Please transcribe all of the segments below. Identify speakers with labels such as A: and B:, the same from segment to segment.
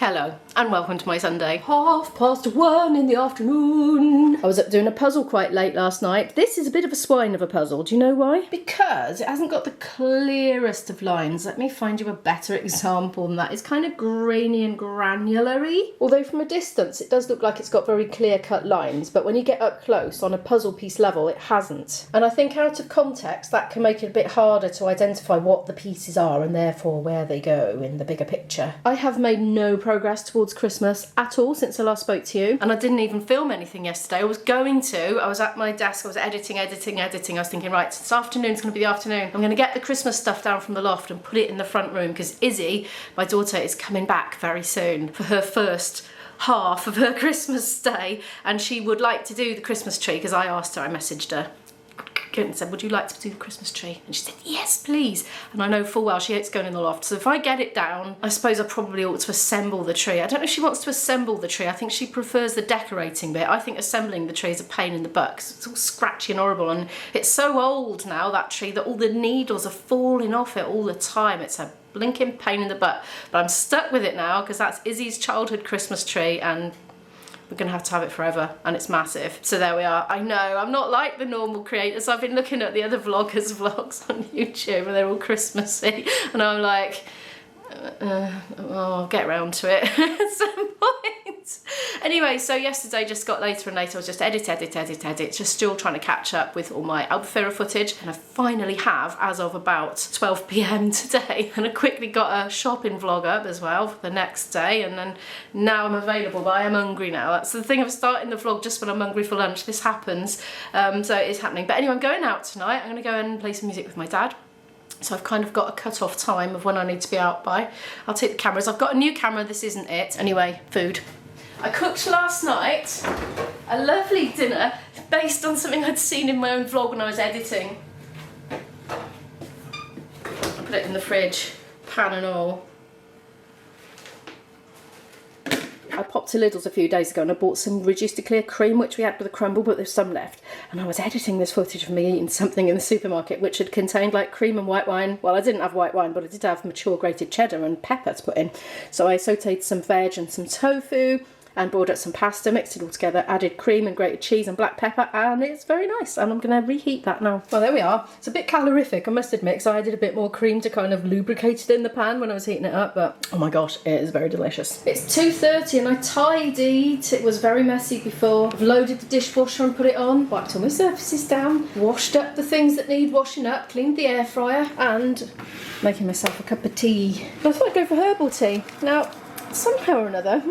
A: Hello and welcome to my Sunday. 1:30 in the afternoon. I was up doing a puzzle quite late last night. This is a bit of a swine of a puzzle. Do you know why? Because it hasn't got the clearest of lines. Let me find you a better example than that. It's kind of grainy and granular-y. Although from a distance it does look like it's got very clear-cut lines, but when you get up close on a puzzle piece level it hasn't. And I think out of context that can make it a bit harder to identify what the pieces are and therefore where they go in the bigger picture. I have made no progress towards Christmas at all since I last spoke to you, and I didn't even film anything yesterday. I was going to. I was at my desk, I was editing. I was thinking, right, this afternoon's going to be the afternoon. I'm going to get the Christmas stuff down from the loft and put it in the front room because Izzy, my daughter, is coming back very soon for her first half of her Christmas day, and she would like to do the Christmas tree because I asked her, I messaged her and said, would you like to do the Christmas tree? And she said, yes, please. And I know full well she hates going in the loft. So if I get it down, I suppose I probably ought to assemble the tree. I don't know if she wants to assemble the tree. I think she prefers the decorating bit. I think assembling the tree is a pain in the butt because it's all scratchy and horrible. And it's so old now, that tree, that all the needles are falling off it all the time. It's a blinking pain in the butt. But I'm stuck with it now because that's Izzy's childhood Christmas tree and we're going to have it forever, and it's massive. So there we are. I know, I'm not like the normal creators. I've been looking at the other vloggers' vlogs on YouTube and they're all Christmassy, and I'm like, I'll get around to it at some point. Anyway, so yesterday just got later and later. I was just edit, just still trying to catch up with all my Albufeira footage, and I finally have as of about 12 p.m. today, and I quickly got a shopping vlog up as well for the next day, and then now I'm available, but I am hungry now. That's the thing of starting the vlog just when I'm hungry for lunch. This happens, so it is happening. But anyway, I'm going out tonight. I'm going to go and play some music with my dad. So I've kind of got a cut-off time of when I need to be out by. I'll take the cameras. I've got a new camera, this isn't it. Anyway, food. I cooked last night a lovely dinner based on something I'd seen in my own vlog when I was editing. I put it in the fridge, pan and all. I popped to Lidl's a few days ago and I bought some reduced to clear cream, which we had with a crumble, but there's some left. And I was editing this footage of me eating something in the supermarket which had contained like cream and white wine. Well, I didn't have white wine, but I did have mature grated cheddar and pepper to put in. So I sauteed some veg and some tofu and boiled up some pasta, mixed it all together, added cream and grated cheese and black pepper, and it's very nice. And I'm going to reheat that now. Well, there we are. It's a bit calorific, I must admit, because I added a bit more cream to kind of lubricate it in the pan when I was heating it up, but oh my gosh, it is very delicious. It's 2:30 and I tidied. It was very messy before. I've loaded the dishwasher and put it on, wiped all my surfaces down, washed up the things that need washing up, cleaned the air fryer, and making myself a cup of tea. I thought I'd go for herbal tea. Now, somehow or another,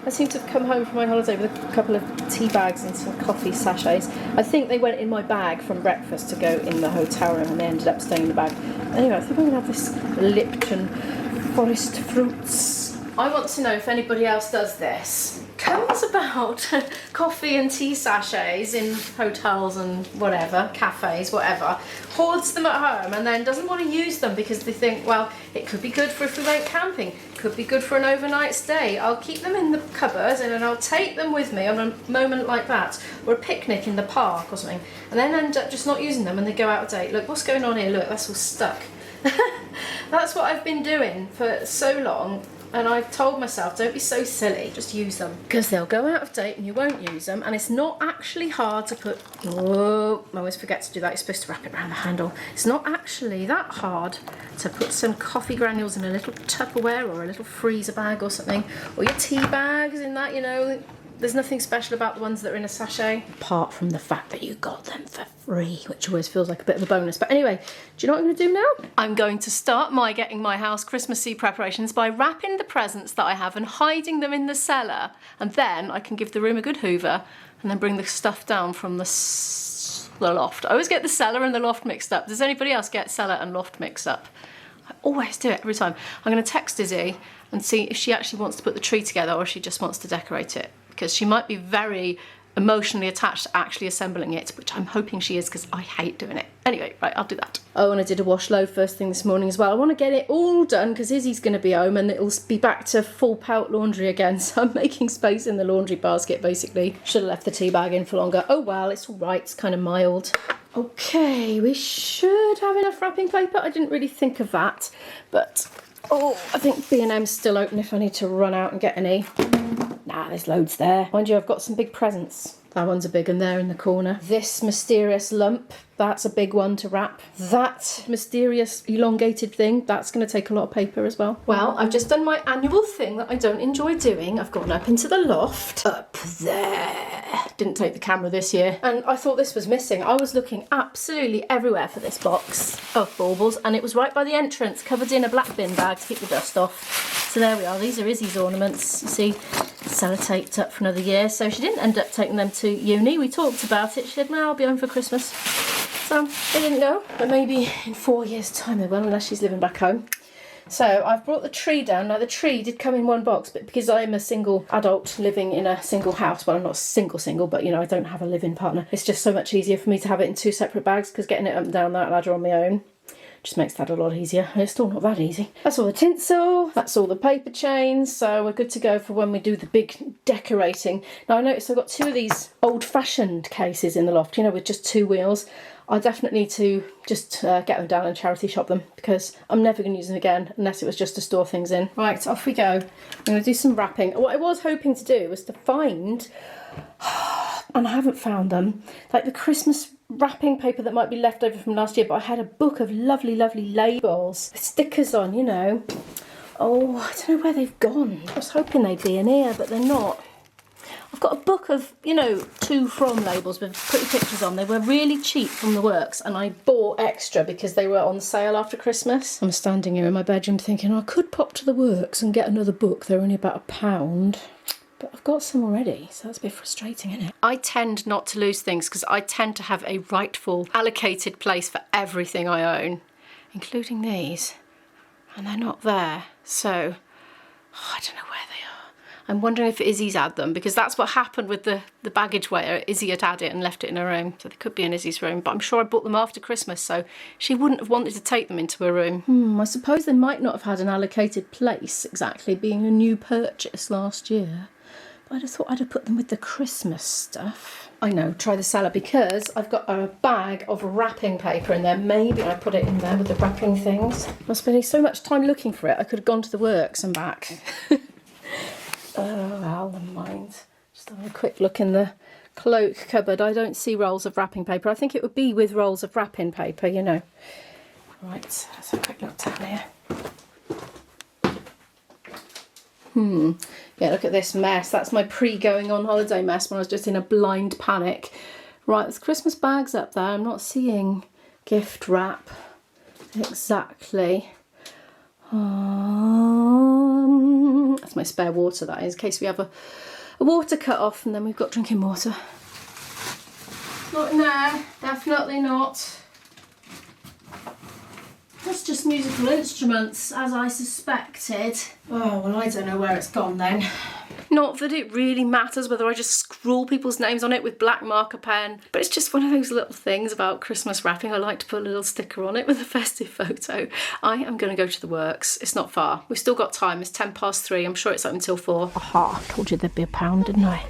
A: I seem to have come home from my holiday with a couple of tea bags and some coffee sachets. I think they went in my bag from breakfast to go in the hotel room and they ended up staying in the bag. Anyway, I think I'm going to have this Lipton Forest Fruits. I want to know if anybody else does this. Comes about coffee and tea sachets in hotels and whatever, cafes, whatever, hoards them at home and then doesn't want to use them because they think, well, it could be good for if we went camping, could be good for an overnight stay. I'll keep them in the cupboard and then I'll take them with me on a moment like that, or a picnic in the park or something, and then end up just not using them and they go out of date. Look, what's going on here? Look, that's all stuck. That's what I've been doing for so long. And I've told myself, don't be so silly, just use them. Because they'll go out of date and you won't use them. And it's not actually hard to put, oh, I always forget to do that. You're supposed to wrap it around the handle. It's not actually that hard to put some coffee granules in a little Tupperware or a little freezer bag or something. Or your tea bags in that, you know. There's nothing special about the ones that are in a sachet, apart from the fact that you got them for free, which always feels like a bit of a bonus. But anyway, do you know what I'm going to do now? I'm going to start getting my house Christmassy preparations by wrapping the presents that I have and hiding them in the cellar. And then I can give the room a good hoover and then bring the stuff down from the loft. I always get the cellar and the loft mixed up. Does anybody else get cellar and loft mixed up? I always do it every time. I'm going to text Izzy and see if she actually wants to put the tree together or if she just wants to decorate it. Because she might be very emotionally attached to actually assembling it, which I'm hoping she is because I hate doing it. Anyway, right, I'll do that. Oh, and I did a wash load first thing this morning as well. I want to get it all done because Izzy's going to be home and it'll be back to full pelt laundry again. So I'm making space in the laundry basket, basically. Should have left the tea bag in for longer. Oh well, it's all right. It's kind of mild. Okay, we should have enough wrapping paper. I didn't really think of that, but Oh, I think B&M's still open if I need to run out and get any. Nah, there's loads there. Mind you, I've got some big presents. That one's a big one there in the corner. This mysterious lump, that's a big one to wrap. That mysterious elongated thing, that's going to take a lot of paper as well. Well, I've just done my annual thing that I don't enjoy doing. I've gone up into the loft. Up there. Didn't take the camera this year. And I thought this was missing. I was looking absolutely everywhere for this box of baubles, and it was right by the entrance, covered in a black bin bag to keep the dust off. So there we are. These are Izzy's ornaments. You see, sellotaped up for another year. So she didn't end up taking them to uni. We talked about it. She said, well, I'll be home for Christmas. So they didn't go, but maybe in 4 years' time they will, unless she's living back home. So I've brought the tree down. Now the tree did come in one box, but because I'm a single adult living in a single house, well, I'm not single, but you know, I don't have a live-in partner. It's just so much easier for me to have it in 2 separate bags, because getting it up and down that ladder on my own just makes that a lot easier. And it's still not that easy. That's all the tinsel, that's all the paper chains, so we're good to go for when we do the big decorating. Now I noticed I've got 2 of these old-fashioned cases in the loft, you know, with just 2 wheels. I definitely need to just get them down and charity shop them, because I'm never going to use them again unless it was just to store things in. Right, off we go. I'm going to do some wrapping. What I was hoping to do was to find, and I haven't found them, like the Christmas wrapping paper that might be left over from last year, but I had a book of lovely, lovely labels with stickers on, you know. Oh, I don't know where they've gone. I was hoping they'd be in here, but they're not. I've got a book of, you know, to from labels with pretty pictures on. They were really cheap from the Works, and I bought extra because they were on sale after Christmas. I'm standing here in my bedroom thinking, I could pop to the Works and get another book. They're only about £1. But I've got some already, so that's a bit frustrating, isn't it? I tend not to lose things because I tend to have a rightful, allocated place for everything I own, including these. And they're not there, so I don't know where they are. I'm wondering if Izzy's had them, because that's what happened with the baggage weigher. Izzy had had it and left it in her room, so they could be in Izzy's room. But I'm sure I bought them after Christmas, so she wouldn't have wanted to take them into her room. I suppose they might not have had an allocated place exactly, being a new purchase last year. I'd have thought I'd have put them with the Christmas stuff. I know, try the salad, because I've got a bag of wrapping paper in there. Maybe I put it in there with the wrapping things. I'm spending so much time looking for it, I could have gone to the Works and back. Oh, well, never mind. Just have a quick look in the cloak cupboard. I don't see rolls of wrapping paper. I think it would be with rolls of wrapping paper, you know. Right, let's have a quick look down here. Yeah, look at this mess. That's my pre-going on holiday mess when I was just in a blind panic. Right, there's Christmas bags up there. I'm not seeing gift wrap exactly. That's my spare water, that is, in case we have a water cut off and then we've got drinking water. Not in there, definitely not. That's just musical instruments, as I suspected. Oh, well, I don't know where it's gone then. Not that it really matters whether I just scrawl people's names on it with black marker pen, but it's just one of those little things about Christmas wrapping. I like to put a little sticker on it with a festive photo. I am going to go to the Works. It's not far. We've still got time. It's 3:10. I'm sure it's open until 4. Aha, I told you there'd be £1, didn't I?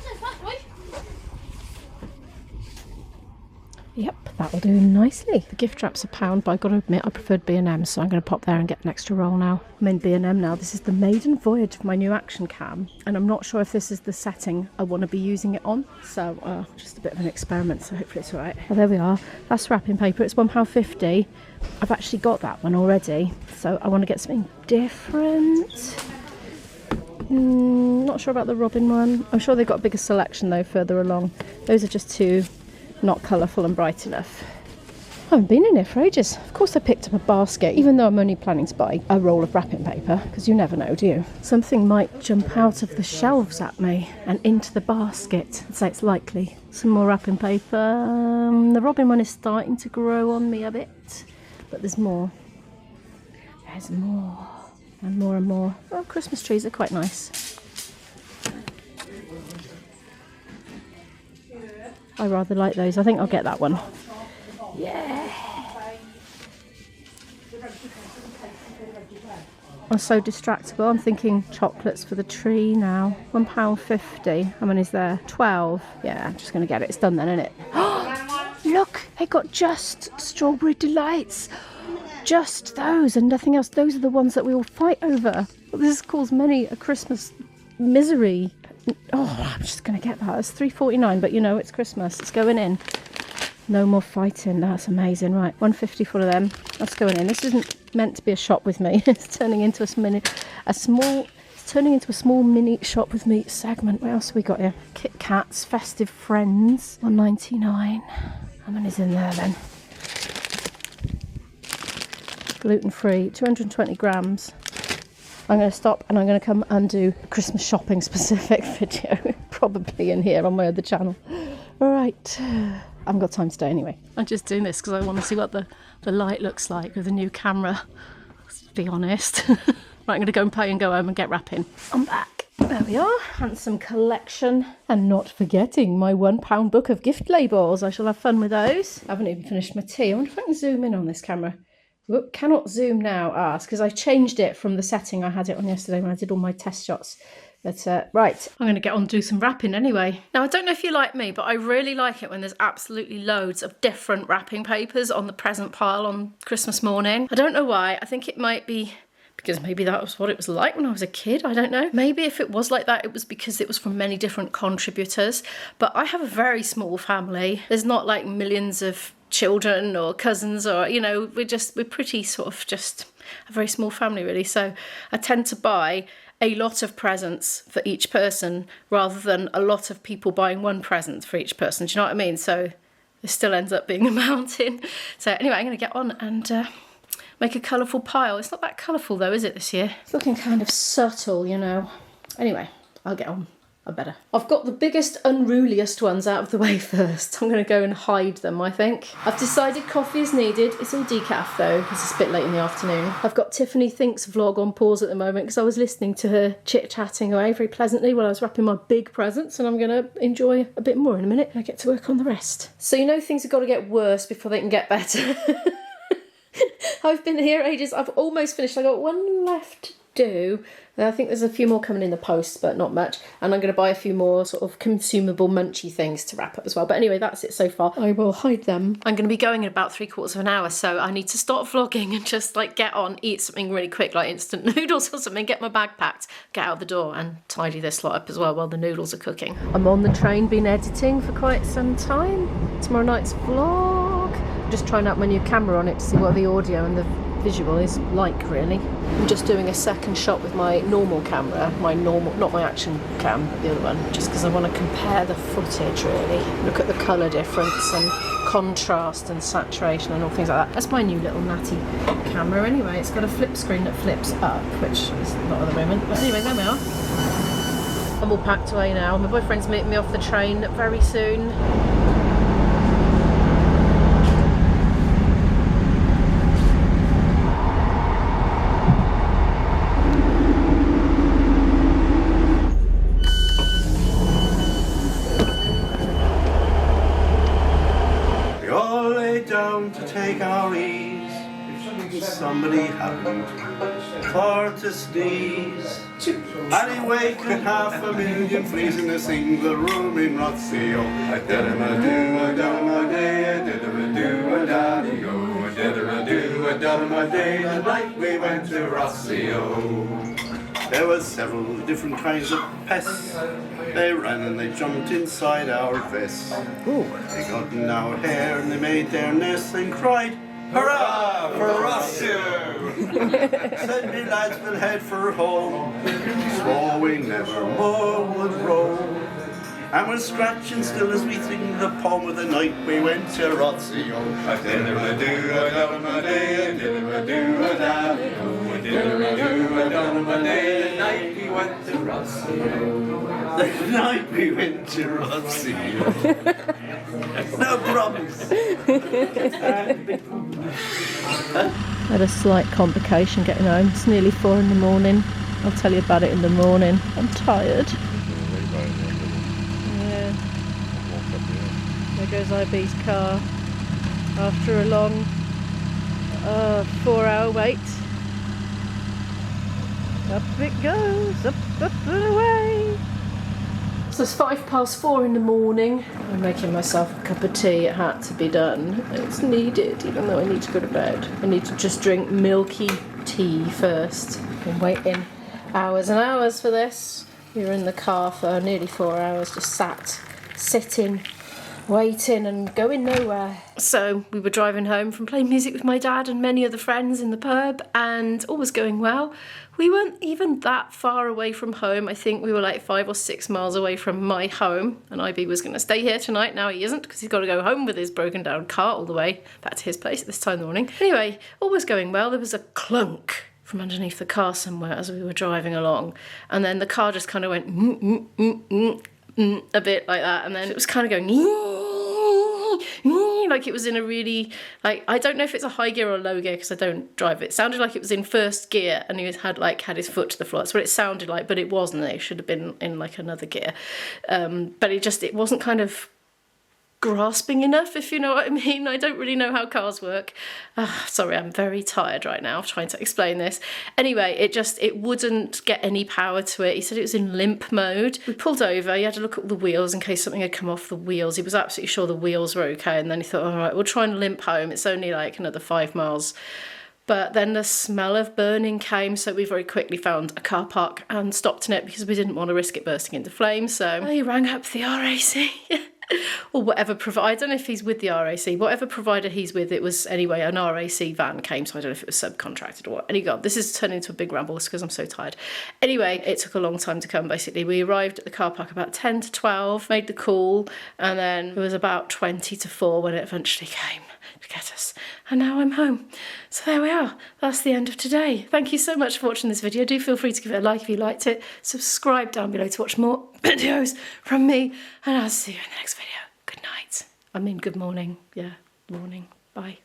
A: Yep, that'll do nicely. The gift wrap's £1, but I've got to admit I preferred B&M, so I'm going to pop there and get an extra roll now. I'm in B&M now. This is the maiden voyage of my new action cam, and I'm not sure if this is the setting I want to be using it on, so just a bit of an experiment, so hopefully it's all right. Well, there we are. That's wrapping paper. It's £1.50. I've actually got that one already, so I want to get something different. Not sure about the robin one. I'm sure they've got a bigger selection though further along. Those are just too not colourful and bright enough. I haven't been in here for ages. Of course I picked up a basket, even though I'm only planning to buy a roll of wrapping paper, because you never know, do you? Something might jump out of the shelves at me and into the basket. I'd say it's likely. Some more wrapping paper. The robin one is starting to grow on me a bit, but there's more. There's more. And more and more. Oh, Christmas trees are quite nice. I rather like those. I think I'll get that one. Yeah. I'm so distractible. I'm thinking chocolates for the tree now. £1.50. How many is there? 12. Yeah, I'm just going to get it. It's done then, isn't it? Look, they got just strawberry delights. just those and nothing else. Those are the ones that we all fight over. Well, this has caused many a Christmas misery. Oh, I'm just going to get that. It's £3.49, but you know, it's Christmas. It's going in. No more fighting. That's amazing. Right, 150 for them. That's going in. This isn't meant to be a shop with me. It's turning into a small mini shop with me segment. What else have we got here? Kit Kats, Festive Friends, £1.99. How many's in there then? Gluten-free, 220 grams. I'm going to stop and I'm going to come and do a Christmas shopping specific video, probably in here on my other channel. All right, I haven't got time today anyway. I'm just doing this because I want to see what the light looks like with the new camera. Let's be honest. Right, I'm going to go and pay and go home and get wrapping. I'm back. There we are, handsome collection. And not forgetting my £1 book of gift labels. I shall have fun with those. I haven't even finished my tea. I wonder if I can zoom in on this camera. Whoop, cannot zoom now, it's because I changed it from the setting I had it on yesterday when I did all my test shots. But right, I'm going to get on and do some wrapping anyway. Now, I don't know if you like me, but I really like it when there's absolutely loads of different wrapping papers on the present pile on Christmas morning. I don't know why. I think it might be because maybe that was what it was like when I was a kid. I don't know. Maybe if it was like that, it was because it was from many different contributors. But I have a very small family. There's not like millions of children or cousins, or you know, we're pretty sort of just a very small family really. So I tend to buy a lot of presents for each person rather than a lot of people buying one present for each person. Do you know what I mean? So it still ends up being a mountain. So anyway, I'm going to get on and make a colourful pile. It's not that colourful though, is it, this year? It's looking kind of subtle, you know. Anyway, I'll get on. I've got the biggest, unruliest ones out of the way first. I'm going to go and hide them, I think. I've decided coffee is needed. It's all decaf though, because it's a bit late in the afternoon. I've got Tiffany Thinks vlog on pause at the moment because I was listening to her chit-chatting away very pleasantly while I was wrapping my big presents, and I'm going to enjoy a bit more in a minute and I get to work on the rest. So you know things have got to get worse before they can get better. I've been here ages. I've almost finished. I got one left to do. I think there's a few more coming in the post, but not much. And I'm going to buy a few more sort of consumable munchy things to wrap up as well. But anyway, that's it so far. I will hide them. I'm going to be going in about 3/4 of an hour, so I need to stop vlogging and just like get on, eat something really quick, like instant noodles or something, get my bag packed, get out the door and tidy this lot up as well while the noodles are cooking. I'm on the train, been editing for quite some time. Tomorrow night's vlog. I'm just trying out my new camera on it to see what the audio and the visual is like, really. I'm just doing a second shot with my normal camera, not my action cam, but the other one, just because I want to compare the footage, really. Look at the colour difference and contrast and saturation and all things like that. That's my new little natty camera anyway. It's got a flip screen that flips up, which is not at the moment, but anyway, there we are. I'm all packed away now. My boyfriend's meeting me off the train very soon.
B: To take our ease, somebody hadn't for to sneeze. Anyway, could 500,000 fleas in a single room in Rothseo. A diddle-a-doo, a dum-a-day, a diddle-a-doo, a daddy-o, a diddle-a-doo, a dum-a-day. The night we went to Rothseo. There were several different kinds of pests. They ran and they jumped inside our vests.
A: Ooh.
B: They got in our hair and they made their nests and cried, "Hurrah for Rothseo!" Said me lads will head for home, swore we never more would roam. And we're scratching still as we sing the poem of the night we went to Rothseo. A diddle-a-doo, a dum-a-day, a diddle-a-doo, a daddy-o, a diddle-a-doo, a dum-a-day. The night we went to Rothseo. The night we went to Rothseo. No problems.
A: Had a slight complication getting home. It's nearly 4 in the morning. I'll tell you about it in the morning. I'm tired. There goes IB's car after a long 4-hour wait. Up it goes, up and away. So it's 4:05 in the morning. I'm making myself a cup of tea. It had to be done. It's needed, even though I need to go to bed. I need to just drink milky tea first. I've been waiting hours and hours for this. We were in the car for nearly 4 hours, just sitting, waiting and going nowhere. So we were driving home from playing music with my dad and many other friends in the pub, and all was going well. We weren't even that far away from home. I think we were like 5 or 6 miles away from my home, and Ivy was going to stay here tonight. Now he isn't, because he's got to go home with his broken down car all the way back to his place at this time in the morning. Anyway, all was going well. There was a clunk from underneath the car somewhere as we were driving along, and then the car just kind of went a bit like that, and then it was kind of going like it was in a really, like, I don't know if it's a high gear or a low gear because I don't drive it. It sounded like it was in first gear and he had his foot to the floor. That's what it sounded like, but it wasn't. It should have been in like another gear. But it wasn't kind of grasping enough, if you know what I mean. I don't really know how cars work. Sorry, I'm very tired right now trying to explain this. Anyway, it wouldn't get any power to it. He said it was in limp mode. We pulled over, he had to look at the wheels in case something had come off the wheels. He was absolutely sure the wheels were okay, and then he thought, all right, we'll try and limp home. It's only like another 5 miles. But then the smell of burning came, so we very quickly found a car park and stopped in it because we didn't want to risk it bursting into flames. So he rang up the RAC. Or whatever provider, I don't know if he's with the RAC, whatever provider he's with, it was anyway, an RAC van came, so I don't know if it was subcontracted or what. Anyway, God, this is turning into a big ramble because I'm so tired. Anyway, it took a long time to come, basically. We arrived at the car park about 10 to 12, made the call, and then it was about 20 to 4 when it eventually came to get us. And now I'm home. So there we are. That's the end of today. Thank you so much for watching this video. Do feel free to give it a like if you liked it. Subscribe down below to watch more videos from me. And I'll see you in the next video. Good night. I mean, good morning. Yeah, morning. Bye.